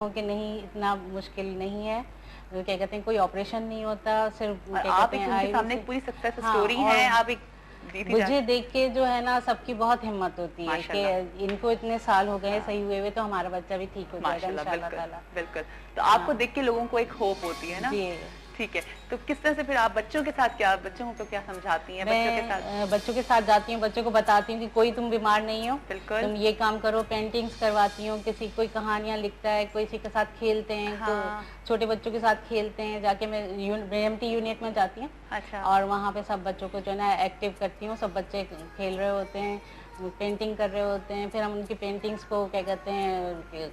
कि नहीं इतना मुश्किल नहीं है, क्या कहते हैं कोई ऑपरेशन नहीं होता, सिर्फ क्या आप कहते एक हैं उनके आईवी सामने से। एक पूरी सक्सेस हाँ, स्टोरी और है, आप एक जीती मुझे जाती देख के जो है ना सबकी बहुत हिम्मत होती है कि माशाल्लाह। इनको इतने साल हो गए हाँ, सही हुए हुए, तो हमारा बच्चा भी ठीक हो जाएगा माशाल्लाह, इंशाल्लाह बिल्कुल, ताला। बिल्कुल। तो आपको हाँ देख के लोगों को एक होप होती है ना? जी। ठीक है, तो किस तरह से फिर आप बच्चों के साथ क्या बच्चों को क्या समझाती हैं? बच्चों के साथ मैं बच्चों के साथ जाती हूँ, बच्चों को बताती हूँ कि कोई तुम बीमार नहीं हो, बिल्कुल, तुम ये काम करो, पेंटिंग्स करवाती हूँ, किसी कोई कहानियाँ लिखता है, कोई किसी के साथ खेलते हैं, हाँ, छोटे बच्चों के साथ खेलते हैं, जाके मैं BMT यूनिट में जाती हूँ अच्छा, और वहाँ पे सब बच्चों को जो है ना एक्टिव करती हूँ, सब बच्चे खेल रहे होते हैं, पेंटिंग कर रहे होते हैं, फिर हम उनकी पेंटिंग्स को क्या कहते हैं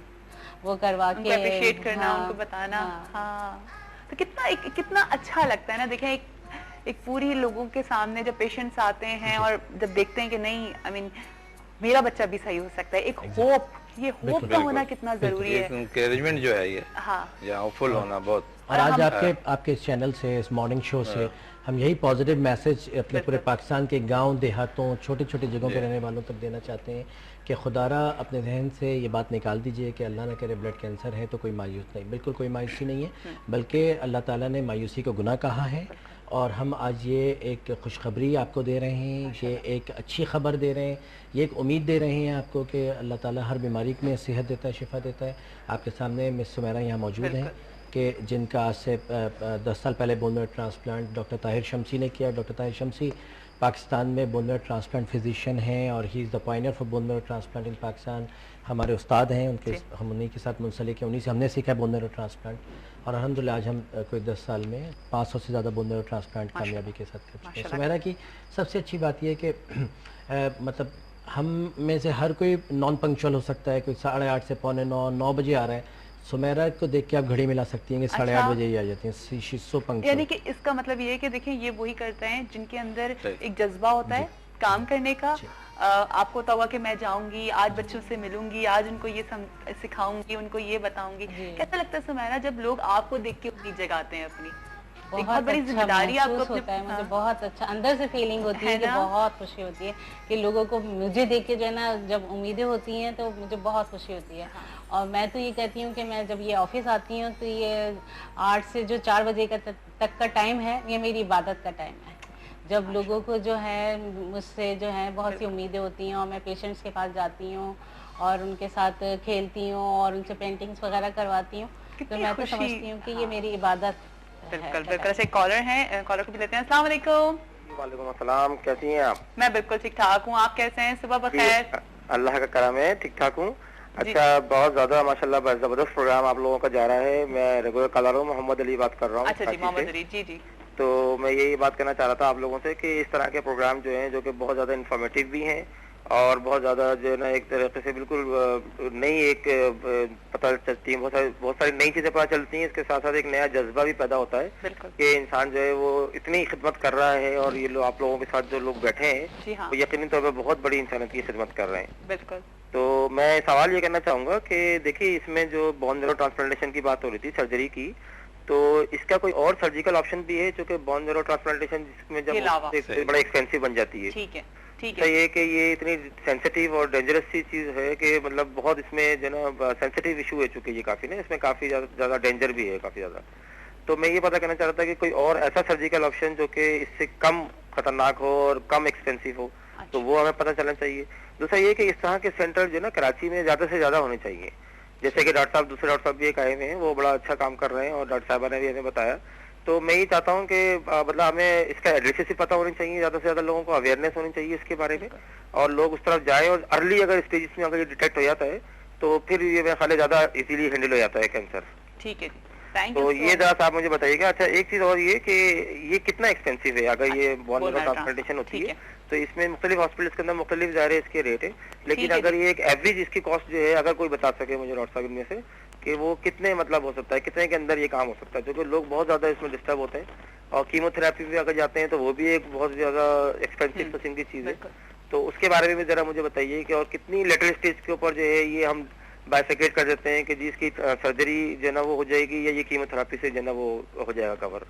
वो करवा उनको के। एप्रिशिएट करना, उनको हाँ बताना, हाँ हाँ। तो कितना अच्छा लगता है ना, देखें एक एक पूरी लोगों के सामने जब पेशेंट्स आते हैं जी, और जब देखते हैं कि नहीं आई मीन मेरा बच्चा भी सही हो सकता है, एक एग्ज़ैक्ट होप, ये होप बिल्कुल, का होना बिल्कुल, कितना बिल्कुल। ज़रूरी एक है। एनकरेजमेंट जो है ये हाँ, या होपफुल और होना बहुत और आज हम आपके आपके इस चैनल से, इस मॉर्निंग शो से हम यही पॉजिटिव मैसेज अपने पूरे बिल्कुल, पाकिस्तान के गांव देहातों छोटे-छोटे जगहों पे जी, रहने वालों तक देना चाहते हैं कि खुदारा अपने जहन से ये बात निकाल दीजिए कि अल्लाह ना करे ब्लड कैंसर है तो कोई मायूस नहीं, बिल्कुल कोई मायूसी नहीं है, बल्कि अल्लाह ताला ने मायूसी को गुनाह कहा है। और हम आज ये एक खुशखबरी आपको दे रहे हैं कि एक अच्छी खबर दे रहे हैं, ये एक उम्मीद दे रहे हैं आपको कि अल्लाह ताला हर बीमारी में सेहत देता है, शिफा देता है। आपके सामने मिस सुमेरा यहाँ मौजूद हैं बिल्कुल, कि जिनका आज से 10 साल पहले bone marrow transplant doctor Tahir Shamsi ने किया। डॉक्टर ताहिर शमसी पाकिस्तान में बोन मैरो ट्रांसप्लांट फिजिशियन हैं और he is the pioneer for bone marrow transplant in Pakistan. हमारे उस्ताद हैं, उनके जी, हम उन्हीं के साथ मुंसलिक हैं, उन्हीं से हमने सीखा है बोन मैरो ट्रांसप्लांट। और अल्हम्दुलिल्लाह आज हम कोई 10 साल में 500 से ज़्यादा बोन मैरो ट्रांसप्लांट कामयाबी के साथ कर चुके हैं। माशाल्लाह, सुमेरा की सबसे अच्छी बात यह है कि मतलब हम में से हर कोई नॉन पंक्चुअल हो सकता है, कोई 8:30 से 9:45 9 बजे आ रहा है। सुमेरा को देख के आप घड़ी मिला सकती हैं कि 8:30 अच्छा, बजे ही आ जाती हैं। She is so punctual. यानी कि इसका मतलब ये है कि देखिए ये वही करते हैं जिनके अंदर सही, एक जज़्बा होता है काम करने का। जी। आपको होता होगा कि मैं जाऊंगी, आज बच्चों से मिलूंगी, आज उनको ये सिखाऊंगी, उनको ये बताऊंगी। जी। कैसा लगता है सुमैरा जब लोग आपको देख के उम्मीद जगाते हैं अपनी? एक बहुत बड़ी अच्छा जिम्मेदारी आपको महसूस अपने होता है मुझे, हाँ, बहुत अच्छा अंदर से फीलिंग होती है कि ना? बहुत खुशी होती है कि लोगों को मुझे देख के जो है ना जब उम्मीदें होती हैं तो मुझे बहुत खुशी होती है। और मैं तो ये कहती हूँ कि मैं जब ये ऑफिस आती हूँ तो ये 8 से जो 4 बजे का तक का टाइम है, ये मेरी इबादत का टाइम है। जब लोगों को जो है मुझसे जो है बहुत सी उम्मीदें होती हैं और मैं पेशेंट्स के पास जाती हूँ और उनके साथ खेलती हूँ और उनसे पेंटिंग्स वगैरह करवाती हूँ, तो कितनी मैं तो खुशी समझती हूँ कि ये हाँ, मेरी इबादत बिल्कुल है। बिल्कुल। ऐसे कॉलर हैं, कॉलर को भी लेते हैं। अस्सलाम वालेकुम। वालेकुम अस्सलाम, कैसी हैं आप? मैं बिल्कुल ठीक ठाक हूँ, आप कैसे हैं? सुबह जी, बखैर। अल्लाह का करम है, ठीक ठाक हूँ। जी, अच्छा, बहुत ज्यादा माशाल्लाह जबरदस्त प्रोग्राम आप लोगों का जा रहा है। मैं रेगुलर कॉलर हूँ, मोहम्मद अली बात कर रहा हूँ अच्छा जी, कराची मोहम्मद से। अली, जी जी, तो मैं यही बात करना चाह रहा था आप लोगों से कि इस तरह के प्रोग्राम जो हैं, जो कि बहुत ज़्यादा इंफॉर्मेटिव भी हैं और बहुत ज़्यादा जो है ना एक तरीके से बिल्कुल नई एक पता चलती है, बहुत सारी नई चीज़ें पता चलती हैं। इसके साथ साथ एक नया जज्बा भी पैदा होता है बिल्कुल, कि इंसान जो है वो इतनी खिदमत कर रहा है और ये लोग आप लोगों के साथ जो लोग बैठे हैं जी हाँ, वो यकीनी तौर पर बहुत बड़ी इंसानियत की खिदमत कर रहे हैं। बिल्कुल, तो मैं सवाल ये करना चाहूँगा कि देखिए, इसमें जो बोन मैरो ट्रांसप्लांटेशन की बात हो रही थी, सर्जरी की, तो इसका कोई और सर्जिकल ऑप्शन भी है जो कि बोन मैरो ट्रांसप्लांटेशन जिसमें के अलावा। जब बड़ा एक्सपेंसिव बन जाती है? ठीक है, ठीक तो है, ये कि ये इतनी सेंसिटिव और डेंजरस सी चीज है कि मतलब बहुत इसमें जो ना सेंसिटिव इशू है, चूंकि ये काफी ना इसमें काफी ज्यादा डेंजर भी है, काफी ज्यादा। तो मैं ये पता करना चाह रहा था कि कोई और ऐसा सर्जिकल ऑप्शन जो कि इससे कम खतरनाक हो और कम एक्सपेंसिव हो, तो अच्छा, वो हमें पता चलना चाहिए। दूसरा ये कि इस तरह के सेंटर जो ना कराची में ज्यादा से ज्यादा होने चाहिए। जैसे कि डॉक्टर साहब, दूसरे डॉक्टर साहब भी एक आए हुए हैं, वो बड़ा अच्छा काम कर रहे हैं और डॉक्टर साहबा ने भी हमें बताया। तो मैं ये चाहता हूँ कि मतलब हमें इसका एड्रेसेस पता होनी चाहिए, ज्यादा से ज्यादा लोगों को अवेयरनेस होनी चाहिए इसके बारे में और लोग उस तरफ जाएं और अर्ली अगर स्टेजेस में अगर ये डिटेक्ट हो जाता है तो फिर ये मेरे ख्याल है ज्यादा इजीली हैंडल हो जाता है कैंसर। ठीक है जी, थैंक तो यू ये जरा आप मुझे बताइएगा। अच्छा, एक चीज और ये कि ये कितना एक्सपेंसिव है अगर ये बोन मैरो ट्रांसप्लांटेशन होती ठीक है? है, तो इसमें मुख्तलिफ हॉस्पिटल्स के अंदर मुख्तलिफ ज़ाहिर है इसके रेट है, लेकिन ठीक है अगर जी, ये एक एवरेज इसकी कॉस्ट जो है अगर कोई बता सके मुझे डॉक्टर साहब इनमें से कि वो कितने मतलब हो सकता है, कितने के अंदर ये काम हो सकता है, क्योंकि लोग बहुत ज़्यादा इसमें डिस्टर्ब होते हैं और कीमोथेरेपी भी अगर जाते हैं तो वो भी एक बहुत ज़्यादा एक्सपेंसिव किस्म की चीज़ है। बिल्कुल, तो उसके बारे में भी ज़रा मुझे बताइए कि और कितनी लेटर स्टेज के ऊपर जो है ये हम बाइफिकेट कर देते हैं कि जिसकी सर्जरी जो है ना वो हो जाएगी या ये कीमोथेरेपी से जो है ना वो हो जाएगा कवर।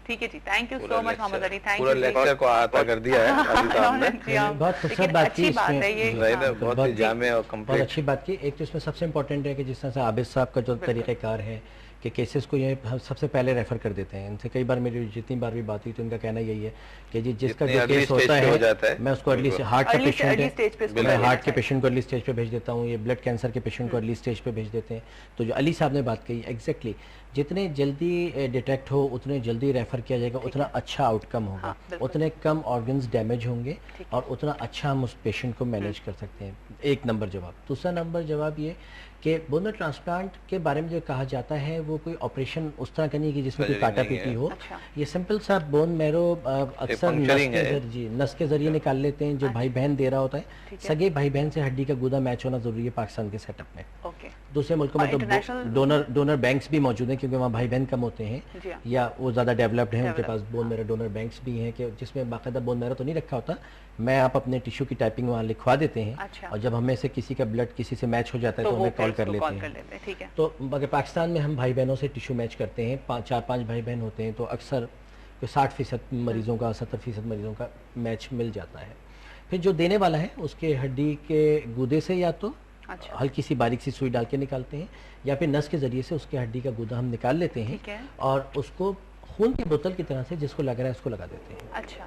ठीक है जी, thank you so much Mohammad Ali, thank पूरा यू। लेक्चर को आता कर दिया है अली साहब ने। बहुत खूबसूरत बात की अच्छी बात इसमें। है ये। सही ना, बहुत ही जामे और बहुत कंप्लीट। अच्छी बात की। एक तो इसमें सबसे इम्पोर्टेंट है कि जिस तरह से आबिद साहब का जो तरीक़ेकार है कि केसेस को ये हम सबसे पहले रेफ़र कर देते हैं। इनसे कई बार मेरी जितनी बार भी बात हुई तो इनका कहना यही है कि जी जिसका जितनी जो early केस stage होता पे हो जाता है है, मैं उसको अर्ली से हार्ट का Early पेशेंट stage पे है इसको मैं भेज हार्ट के देना पेशेंट को अर्ली स्टेज पे भेज देता हूँ, ये ब्लड कैंसर के पेशेंट को अर्ली स्टेज पे भेज देते हैं। तो जो अली साहब ने बात कही एग्जैक्टली, जितने जल्दी डिटेक्ट हो उतने जल्दी रेफ़र किया जाएगा, उतना अच्छा आउटकम होगा, हाँ, बिल्कुल। उतने कम ऑर्गन्स डैमेज होंगे और उतना अच्छा हम उस पेशेंट को मैनेज कर सकते हैं। एक नंबर जवाब। दूसरा नंबर जवाब ये कि बोन मैरो ट्रांसप्लांट के बारे में जो कहा जाता है वो कोई ऑपरेशन उस तरह का नहीं कि जिसमें कोई सर्जरी काटा नहीं पीटी है। हो। अच्छा। ये सिंपल सा बोन मैरो अक्सर puncturing है। नस के जरिए निकाल लेते हैं। जो भाई बहन दे रहा होता है, ठीक है। सगे भाई बहन से हड्डी का गुदा मैच होना जरूरी है पाकिस्तान के सेटअप में। ओके, दूसरे मुल्कों में और तो international- डोनर बैंक्स भी मौजूद हैं क्योंकि वहाँ भाई बहन कम होते हैं जी हाँ। या वो ज़्यादा डेवलप्ड हैं, उनके Developed, पास बोन मैरो डोनर बैंक्स भी हैं कि जिसमें बाकायदा बोन मैरो तो नहीं रखा होता। मैं आप अपने टिश्यू की टाइपिंग वहाँ लिखवा देते हैं अच्छा। और जब हमें से किसी का ब्लड किसी से मैच हो जाता है तो वो हमें फिर कॉल कर उसको लेते कॉल कर हैं। लेते हैं, ठीक है। तो मगर पाकिस्तान में हम भाई बहनों से टिश्यू मैच करते हैं, 4-5 भाई बहन होते हैं तो अक्सर 60% मरीज़ों का 70% मरीज़ों का मैच मिल जाता है। फिर जो देने वाला है उसके हड्डी के गुदे से या तो अच्छा। हल्की सी बारीक सी सुई डाल के निकालते हैं या फिर नस के ज़रिए से उसके हड्डी का गुदा हम निकाल लेते हैं ठीक है। और उसको खून की बोतल की तरह से जिसको लग रहा है उसको लगा देते हैं। अच्छा,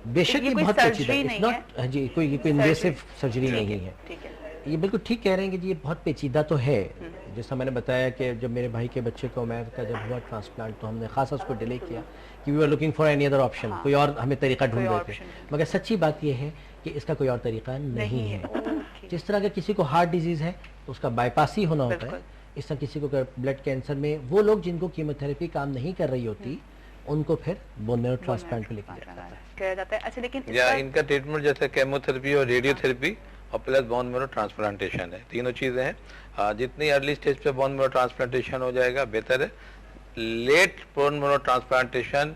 बेशक ये ये कोई बहुत surgery पेचीदा है, नहीं it's not- हाँ जी, कोई इन्वेसिव सर्जरी नहीं है। ठीक है। ये बिल्कुल ठीक कह रहे हैं कि जी ये बहुत पेचीदा तो है। जैसा मैंने बताया कि जब मेरे भाई के बच्चे को उमैर का जब हुआ ट्रांसप्लांट तो हमने खासा उसको डिले किया कि we are looking for any other option, कोई और हमें तरीका ढूंढ रहे थे। option मगर सच्ची बात ये है कि इसका कोई और तरीका नहीं है। ओके। जिस तरह का किसी को हार्ट डिजीज़ है तो उसका बाईपास ही होना होता है। बिल्कुल। इस तरह किसी को ब्लड कैंसर में वो लोग जिनको कीमोथेरेपी काम नहीं कर रही होती उनको फिर बोन मैरो ट्रांसप्लांट पे लेके जाया जाता है। किया जाता है। अच्छा, लेकिन या इसका इनका ट्रीटमेंट जैसे केमोथेरेपी और रेडियोथेरेपी और प्लस बोन मैरो ट्रांसप्लांटेशन है, तीनों चीज़ें हैं। जितनी अर्ली स्टेज पे बोन मैरो ट्रांसप्लांटेशन हो जाएगा बेहतर है। Late bone marrow transplantation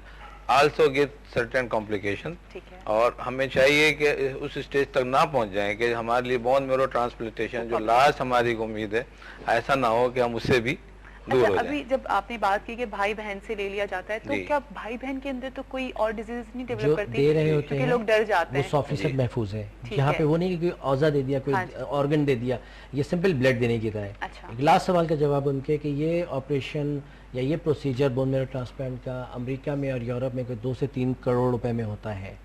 also give certain complication, ठीक है। और हमें चाहिए कि उस स्टेज तक ना पहुंच जाएं कि हमारे लिए बोन मैरो ट्रांसप्लांटेशन जो लास्ट हमारी उम्मीद है ऐसा ना हो कि हम उससे भी दूर अच्छा, हो जाएं। अभी जब आपने बात की कि भाई बहन से ले लिया जाता है तो जी। क्या भाई बहन के अंदर तो कोई और डिजीज नहीं जो डेवलप करती? दे रहे होते क्योंकि हैं लोग डर जाते वो हैं। 100% महफूज है। ठीक यहाँ है। पे वो नहीं कि कोई औजा दे दिया, कोई हाँ जी। ऑर्गन दे दिया, ये सिंपल ब्लड देने की तरह है। अच्छा। एक लास्ट सवाल का जवाब उनके कि ये ऑपरेशन या ये प्रोसीजर बोन मैरो ट्रांसप्लांट का अमेरिका में और यूरोप में कोई 2 से 3 करोड़ रुपए में होता है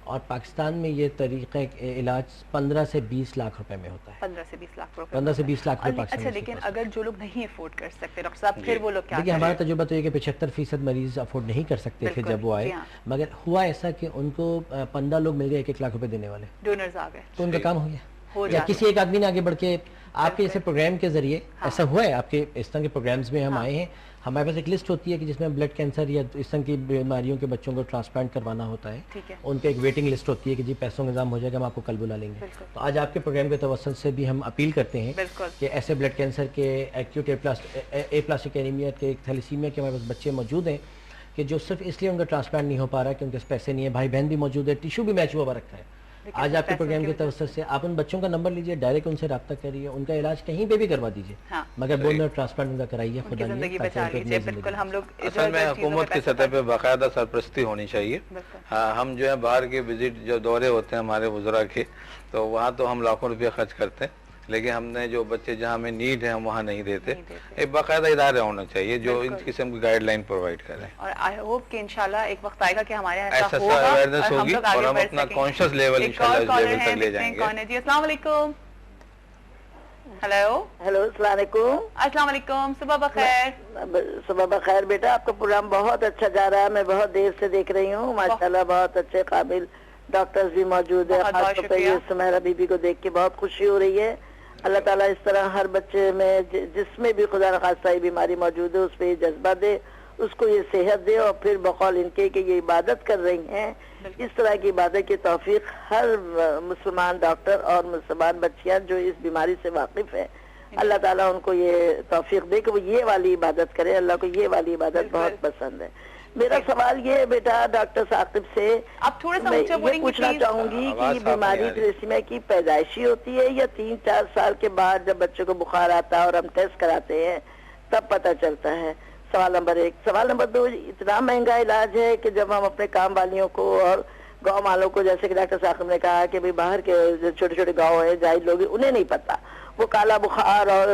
और पाकिस्तान में ये तरीक़ा इलाज 15 से 20 लाख रुपए में होता है। 15 से 20 लाख रुपए 15 से 20 लाख रुपए अच्छा, पाकिस्तान में लेकिन इसके अगर जो लोग नहीं अफोर्ड कर सकते डॉक्टर साहब, फिर वो लोग क्या देखिए करें? हमारा तजुर्बा तो ये कि 75% मरीज अफोर्ड नहीं कर सकते थे बिल्कुल, जब वो आए, जी हाँ। मगर हुआ ऐसा कि उनको 15 लोग मिल गए 1-1 लाख रुपए देने वाले, डोनर्स आ गए। तो उनका काम हो हो गया। या जाता किसी एक आदमी ने आगे बढ़ के आपके जैसे प्रोग्राम के जरिए ऐसा हुआ है, आपके इस तरह के प्रोग्राम्स में हम आए हैं। हमारे पास एक लिस्ट होती है कि जिसमें ब्लड कैंसर या इस तरह की बीमारियों के बच्चों को ट्रांसप्लांट करवाना होता है। ठीक है। उनका एक वेटिंग लिस्ट होती है कि जी पैसों का इंतजाम हो जाएगा, हम आपको कल बुला लेंगे। बिल्कुल। तो आज आपके प्रोग्राम के तवस्सुल से भी हम अपील करते हैं बिल्कुल। कि ऐसे ब्लड कैंसर के एक्यूट एप्लास्टिक एनीमिया के, थैलेसीमिया के हमारे पास बच्चे मौजूद हैं कि जो सिर्फ इसलिए उनका ट्रांसप्लांट नहीं हो पा रहा है कि उनके पास पैसे नहीं है। भाई बहन भी मौजूद है, टिश्यू भी मैच हुआ रखा है। लेकिन आज आपके पैसों प्रोग्राम की के वजह तवस्सुल से आप उन बच्चों का नंबर लीजिए, डायरेक्ट उनसे रब्ता करिए, उनका इलाज कहीं पे भी करवा दीजिए, हाँ। मगर बोन मैरो ट्रांसप्लांट उनका कराइए, उनकी खुदा जिंदगी नहीं ताकि बचा उनको एक लीजिए। नई बिल्कुल, जिंदगी हम लोग असल में हुकूमत की सतह पे बाकायदा सरपरस्ती होनी चाहिए। बिल्कुल। हाँ, हम जो है बाहर के विजिट जो दौरे होते हैं हमारे बुजुर्ग के, तो वहाँ तो हम लाखों रुपये खर्च करते हैं, लेकिन हमने जो बच्चे जहाँ हमें नीड है हम वहाँ नहीं देते। एक बाकायदा इदारा होना चाहिए जो इन किस्म की गाइडलाइन प्रोवाइड करें। और आई होप कि इंशाल्लाह एक वक्त आएगा कि हमारे यहाँ ऐसा ऐसा होगा अवेयरनेस और हम होगी लोग आगे और हम बढ़ अपना सकेंगे। कॉन्शियस लेवल एक इंशाल्लाह और इस कॉलर लेवल है, तक ले देखते हैं जाएंगे। कौन है जी। अस्सलाम वालेकुम। हेलो, हेलो, अस्सलाम वालेकुम। अस्सलाम वालेकुम, सुबह बखैर। सुबह बखैर बेटा, आपका प्रोग्राम बहुत अच्छा जा रहा है, मैं बहुत देर से देख रही हूँ। माशाल्लाह बहुत अच्छे काबिल डॉक्टर्स भी मौजूद है। बहुत बहुत खासतौर पर ये शुक्रिया। सुमेरा बीबी को देख के बहुत खुशी हो रही है। अल्लाह ताला इस तरह हर बच्चे में जिसमें भी खुदा न खास्ता ये बीमारी मौजूद है उस पर ये जज्बा दे, उसको ये सेहत दे, और फिर बकौल इनके कि ये इबादत कर रही हैं, इस तरह की इबादत की तौफीक हर मुसलमान डॉक्टर और मुसलमान बच्चियां जो इस बीमारी से वाकिफ है, अल्लाह ताला उनको ये तौफीक दे कि वो ये वाली इबादत करे। अल्लाह को ये वाली इबादत बहुत पसंद है। मेरा सवाल ये है बेटा डॉक्टर साकिब से, आप थोड़ा सा मैं ऊंचा ये बोलेंगे पूछना प्लीज। चाहूंगी कि आवाज़ ये साफ नहीं बीमारी आ रही। थैलेसीमिया की पैदाइशी होती है या 3-4 साल के बाद जब बच्चे को बुखार आता है और हम टेस्ट कराते हैं तब पता चलता है? सवाल नंबर 1। सवाल नंबर 2, इतना महंगा इलाज है कि जब हम अपने काम वालियों को और गांव वालों को, जैसे कि डॉक्टर साहब ने कहा कि भाई बाहर के जो छोटे छोटे गांव है, जाहिर लोग, उन्हें नहीं पता, वो काला बुखार और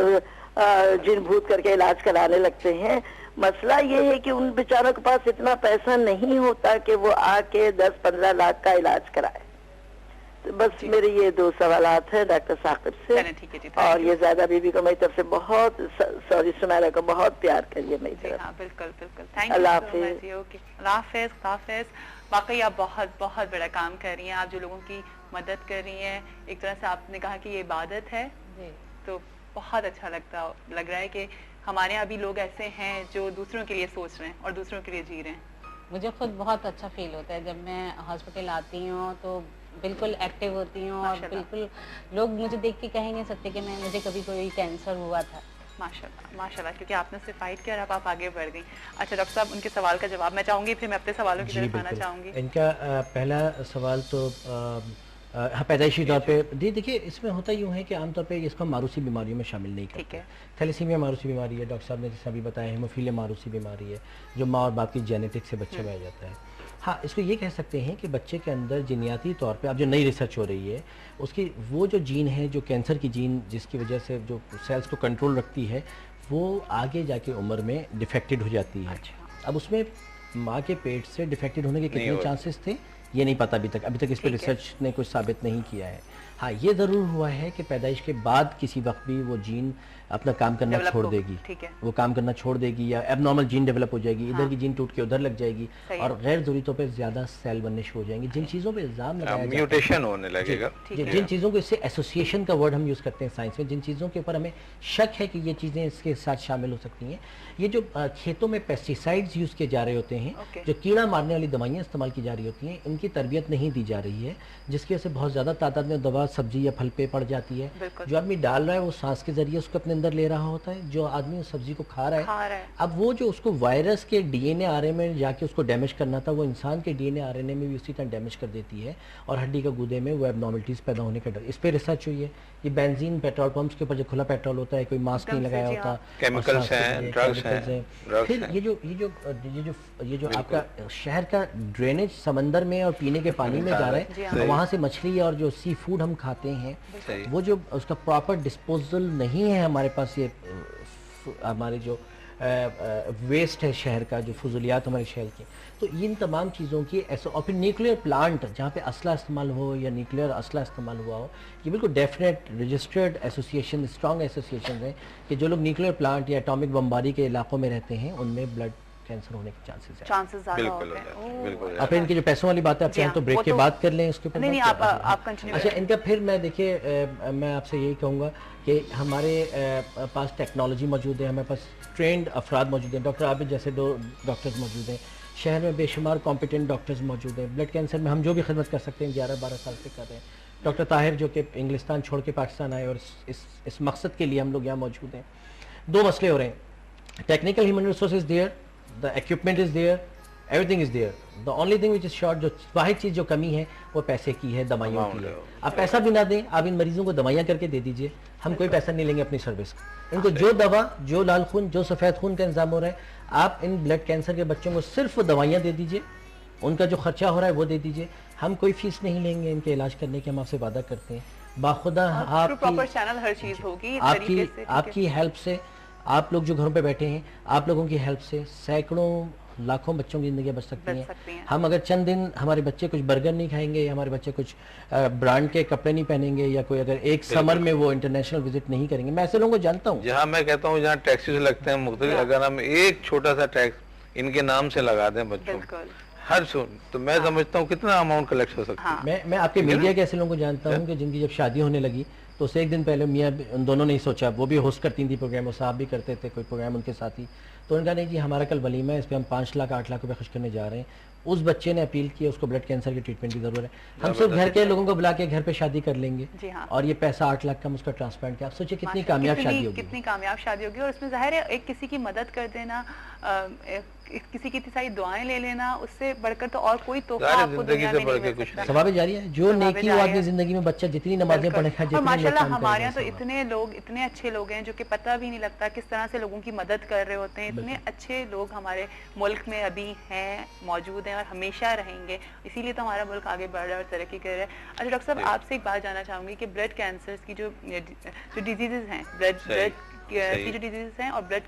जिन भूत करके इलाज कराने लगते हैं। मसला ये है कि उन बेचारों के पास इतना पैसा नहीं होता कि वो आके 10-15 लाख का इलाज कराए। तो बस मेरे ये 2 सवालात हैं डॉक्टर साकिब से। चलें, ठीक है जी, और ये ज़्यादा बीबी को मेरी तरफ से बहुत, सॉरी सुनैरा को बहुत प्यार करिए मेरी जी तरफ। हाँ, बिल्कुल बिल्कुल। थैंक अल्लाह यू सो हाफिज। मच जी। ओके, अल्लाह हाफिज, अल्लाह हाफिज। वाकई आप बहुत बहुत बड़ा काम कर रही हैं, आप जो लोगों की मदद कर रही हैं। एक तरह से आपने कहा कि ये इबादत है, जी। तो बहुत अच्छा लग रहा है कि हमारे यहाँ भी लोग ऐसे हैं जो दूसरों के लिए सोच रहे हैं और दूसरों के लिए जी रहे हैं। मुझे खुद बहुत अच्छा फील होता है जब मैं हॉस्पिटल आती हूँ, तो बिल्कुल एक्टिव होती हूँ और माशाल्लाह। बिल्कुल लोग मुझे देख के कह नहीं सकते कि मुझे कभी कोई कैंसर हुआ था। माशाल्लाह माशाल्लाह, क्योंकि आपने उससे फाइट किया और अब आप आगे बढ़ गई। अच्छा डॉक्टर साहब, उनके सवाल का जवाब मैं चाहूँगी, फिर मैं अपने सवालों की जी तरफ आना बिल्कुल। चाहूँगी। इनका पहला सवाल तो हाँ, पैदाइशी तौर पे देखिए, इसमें होता यूँ है कि आमतौर पे इसको मारूसी बीमारियों में शामिल नहीं ठीक करते। है। थैलेसीमिया मारूसी बीमारी है, डॉक्टर साहब ने जैसे अभी बताया, हेमोफीलिया मारूसी बीमारी है, जो माँ और बाप की जेनेटिक से बच्चे में आ जाता है। हाँ, इसको ये कह सकते हैं कि बच्चे के अंदर जीनियाती तौर पे अब जो नई रिसर्च हो रही है, उसकी वो जो जीन है, जो कैंसर की जीन जिसकी वजह से जो सेल्स को कंट्रोल रखती है, वो आगे जाके उम्र में डिफेक्टेड हो जाती है। अच्छा। अब उसमें माँ के पेट से डिफेक्टेड होने के नहीं कितने हो- चांसेस थे ये नहीं पता अभी तक इस पर ठीक है। रिसर्च ने कुछ साबित नहीं किया है। हाँ, ये ज़रूर हुआ है कि पैदाइश के बाद किसी वक्त भी वो जीन अपना काम करना Develop छोड़ होगी, देगी, ठीक है। वो काम करना छोड़ देगी, या एबनॉर्मल जीन डेवलप हो जाएगी, इधर की जीन टूट के उधर लग जाएगी, सही और है। गैर ज़रूरी तौर पर ज़्यादा सेल बनने शुरू हो जाएंगे। जिन चीज़ों पर इल्ज़ाम लगाया जाता है, म्यूटेशन होने लगेगा। जिन चीज़ों को, इससे एसोसिएशन का वर्ड हम यूज़ करते हैं साइंस में, जिन चीज़ों के ऊपर हमें शक है कि ये चीज़ें इसके साथ शामिल हो सकती हैं, ये जो खेतों में पेस्टिसाइड्स यूज़ किए जा रहे होते हैं, Okay. जो कीड़ा मारने वाली दवाइयाँ इस्तेमाल की जा रही होती हैं, इनकी तरबियत नहीं दी जा रही है, जिसकी वजह से बहुत ज़्यादा तादाद में दवा सब्जी या फल पे पड़ जाती है। बिल्कुल। जो आदमी डाल रहा है वो सांस के जरिए उसको अपने अंदर ले रहा होता है, जो आदमी उस सब्जी को खा रहा है, अब वो जो उसको वायरस के डीएनए आरएनए में जाके उसको डैमेज करना था, वो इंसान के डीएनए आरएनए में भी उसी तरह डैमेज कर देती है, और हड्डी के गुदे में वो एबनॉर्मलिटीज़ पैदा होने का डर। इस पर रिसर्च हुई है। ये बेंजीन पेट्रोल पंप्स के ऊपर जो खुला पेट्रोल होता है, कोई मास्क नहीं एकदम से, लगाया जी होता, हाँ। और Chemicals सांस के हैं, जरिए drugs chemicals हैं, हैं। drugs फिर हैं। ये जो आपका शहर का ड्रेनेज समंदर में और पीने के पानी में जा रहा जी है, हाँ। और वहाँ से मछली और जो सी फूड हम खाते हैं, सही। वो जो उसका प्रॉपर डिस्पोजल नहीं है हमारे पास, ये हमारे जो वेस्ट है शहर का, जो फजूलियात हमारे शहर की, तो इन तमाम चीज़ों की ऐसा, और फिर न्यूक्लियर प्लांट जहाँ पे असला इस्तेमाल हो या न्यूक्लियर असला इस्तेमाल हुआ हो, ये बिल्कुल definite registered association, strong association हैं कि जो लोग न्यूक्लियर प्लांट या एटॉमिक बमबारी के इलाकों में रहते हैं, उनमें ब्लड कैंसर होने के चांसेस हैं। चांसेस ज्यादा बिल्कुल होते हैं। ओह, बिल्कुल। आप इनकी जो पैसों वाली बात है, आप जी चाहें हाँ, तो ब्रेक वो के तो- बाद कर लें उसके ऊपर। नहीं, नहीं, बात आप करें। कंटिन्यू अच्छा, इनका फिर मैं देखिए, मैं आपसे यही कहूँगा कि हमारे पास टेक्नोलॉजी मौजूद है, हमारे पास ट्रेंड अफराद मौजूद हैं, डॉक्टर आबिद जैसे 2 डॉक्टर्स मौजूद हैं, शहर में बेशुमार कॉम्पिटेंट डॉक्टर्स मौजूद हैं। ब्लड कैंसर में हम जो भी खिदमत कर सकते हैं 11-12 साल से कर रहे हैं। डॉक्टर ताहिर जो कि इंग्लिस्तान छोड़ के पाकिस्तान आए और इस मकसद के लिए हम लोग यहाँ मौजूद हैं। 2 मसले हो रहे हैं, technical human resource is there, the equipment is there, everything is there, the only thing which is short, जो वाहिद चीज़ जो कमी है वो पैसे की है, दवाइयों की है। आप पैसा भी ना दें, आप इन मरीजों को दवाइयाँ करके दे दीजिए, हम कोई पैसा नहीं लेंगे अपनी सर्विस का। इनको जो दवा, जो लाल खून, जो सफ़ेद खून का इंतजाम हो रहा है, आप इन ब्लड कैंसर के बच्चों को सिर्फ दवाइयाँ दे दीजिए, उनका जो खर्चा हो रहा है वो दे दीजिए, हम कोई फीस नहीं लेंगे इनके इलाज करने की, हम आपसे वादा करते हैं। बाखुदा थ्रू प्रॉपर चैनल हर चीज होगी इस तरीके से, ठीक है। आपकी हेल्प से, आप लोग जो घरों पे बैठे हैं, आप लोगों की हेल्प से सैकड़ों लाखों बच्चों की ज़िंदगी बच सकती हैं। हम अगर चंद दिन हमारे बच्चे कुछ बर्गर नहीं खाएंगे, या हमारे बच्चे कुछ ब्रांड के कपड़े नहीं पहनेंगे, या कोई अगर एक समर में वो इंटरनेशनल विजिट नहीं करेंगे, मैं ऐसे लोगों को जानता हूँ। जहाँ मैं कहता हूँ जहाँ टैक्सेस लगते हैं मुख्तलिफ, अगर हम एक छोटा सा टैक्स इनके नाम से लगा दें बच्चों को हर तो मैं समझता हूँ कितना अमाउंट कलेक्ट हो सकता है। मैं आपके मीडिया के ऐसे लोगों को जानता हूँ कि जिनकी जब शादी होने लगी तो उससे एक दिन पहले मियाँ उन दोनों ने ही सोचा, वो भी होस्ट करती थी प्रोग्राम, वो साहब भी करते थे कोई प्रोग्राम उनके साथ ही, तो उनका नहीं जी हमारा कल वलीमा है, इस पर हम 5 लाख 8 लाख रुपए खर्च करने जा रहे हैं, उस बच्चे ने अपील की, उसको ब्लड कैंसर की ट्रीटमेंट की जरूरत है, हम सिर्फ घर के लोगों को बुला के घर पे शादी कर लेंगे जी हाँ। और ये पैसा 8 लाख का हम उसका ट्रांसप्लांट किया। आप सोचिए कितनी कामयाब शादी होगी, कितनी कामयाब शादी होगी। और इसमें जाहिर है एक किसी की मदद कर देना, किसी की इतनी सारी दुआएं ले लेना, उससे बढ़कर तो और कोई तोहफा आपको दुनिया में नहीं मिल सकता। सवाब जारी है। जो नेकी वो आदमी जिंदगी में बच्चा जितनी नमाजें पढ़ेगा, और माशाल्लाह हमारे यहाँ तो इतने लोग, इतने अच्छे लोग हैं जो कि पता भी नहीं लगता किस तरह से लोगों की मदद कर रहे होते हैं। इतने अच्छे लोग हमारे मुल्क में अभी हैं, मौजूद हैं और हमेशा रहेंगे, इसीलिए तो हमारा मुल्क आगे बढ़ रहा है और तरक्की कर रहा है। अच्छा डॉक्टर साहब, आपसे एक बात जानना चाहूंगी कि ब्लड कैंसर की जो डिजीजेज हैं, ब्लड की जो डिजीजेज हैं और ब्लड